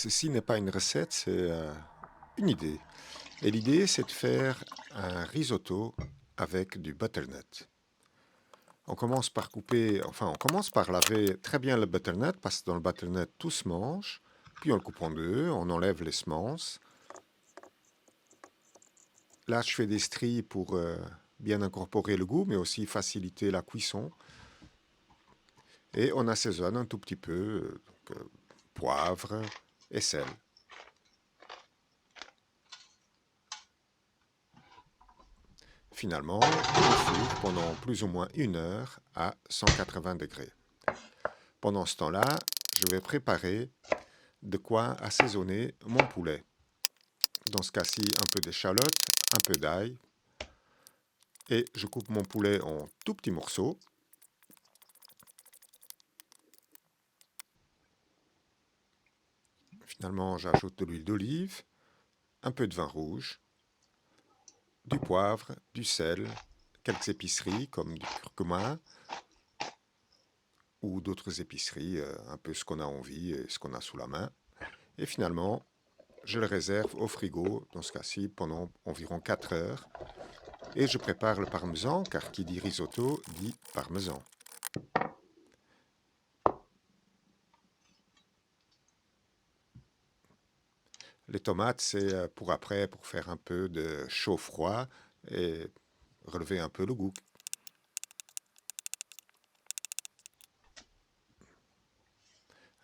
ceci n'est pas une recette, c'est une idée. Et l'idée, c'est de faire un risotto avec du butternut. On commence par couper, enfin, on commence par laver très bien le butternut, parce que dans le butternut, tout se mange. Puis on le coupe en deux, on enlève les semences. Là, je fais des stries pour bien incorporer le goût, mais aussi faciliter la cuisson. Et on assaisonne un tout petit peu, poivre et sel. Finalement, au four pendant plus ou moins 1 heure à 180 degrés. Pendant ce temps-là, je vais préparer de quoi assaisonner mon poulet. Dans ce cas-ci, un peu d'échalote, un peu d'ail. Et je coupe mon poulet en tout petits morceaux. Finalement, j'ajoute de l'huile d'olive, un peu de vin rouge, du poivre, du sel, quelques épiceries comme du curcuma ou d'autres épiceries, un peu ce qu'on a envie et ce qu'on a sous la main. Et finalement, je le réserve au frigo, dans ce cas-ci, pendant environ 4 heures. Et je prépare le parmesan, car qui dit risotto dit parmesan. Les tomates, c'est pour après, pour faire un peu de chaud-froid et relever un peu le goût.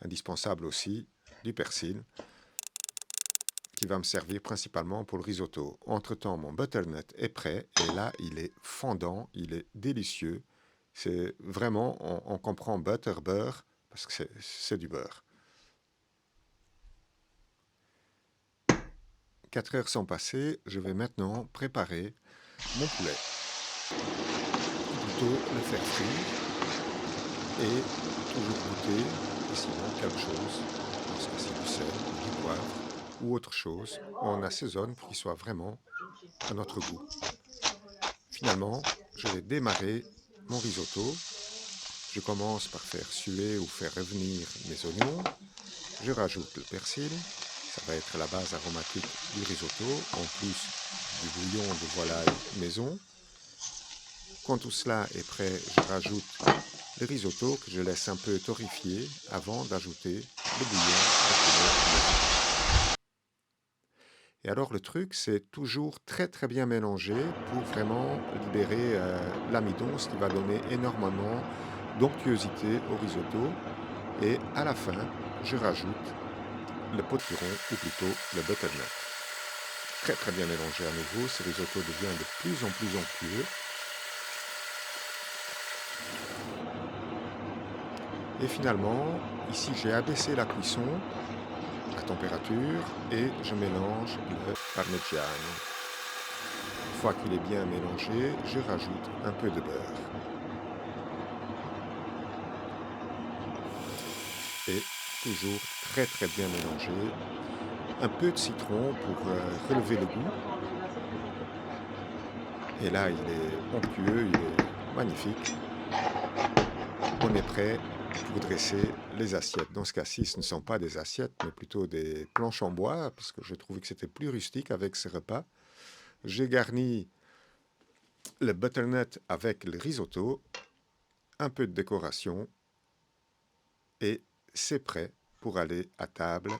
Indispensable aussi du persil, qui va me servir principalement pour le risotto. Entre-temps, mon butternut est prêt, et là, il est fondant, il est délicieux. C'est vraiment, on comprend butter, beurre, parce que c'est du beurre. 4 heures sont passées, je vais maintenant préparer mon poulet. Ou plutôt le faire frire et toujours goûter, et sinon quelque chose, dans ce cas-ci du sel, du poivre ou autre chose, on assaisonne pour qu'il soit vraiment à notre goût. Finalement, je vais démarrer mon risotto. Je commence par faire suer ou faire revenir mes oignons. Je rajoute le persil. Ça va être la base aromatique du risotto, en plus du bouillon de volaille maison. Quand tout cela est prêt, je rajoute le risotto que je laisse un peu torréfier avant d'ajouter le bouillon de poulet maison. Et alors le truc, c'est toujours très très bien mélanger pour vraiment libérer l'amidon, ce qui va donner énormément d'onctuosité au risotto. Et à la fin, je rajoute le potiron, ou plutôt le butternut. Très très bien mélangé à nouveau, ce risotto devient de plus en plus onctueux. Et finalement, ici j'ai abaissé la cuisson, la température, et je mélange le parmigiano. Une fois qu'il est bien mélangé, je rajoute un peu de beurre. Et toujours très très bien mélangé. Un peu de citron pour relever le goût. Et là, il est onctueux, il est magnifique. On est prêt pour dresser les assiettes. Dans ce cas-ci, ce ne sont pas des assiettes, mais plutôt des planches en bois, parce que je trouvais que c'était plus rustique avec ce repas. J'ai garni le butternut avec le risotto, un peu de décoration, et c'est prêt pour aller à table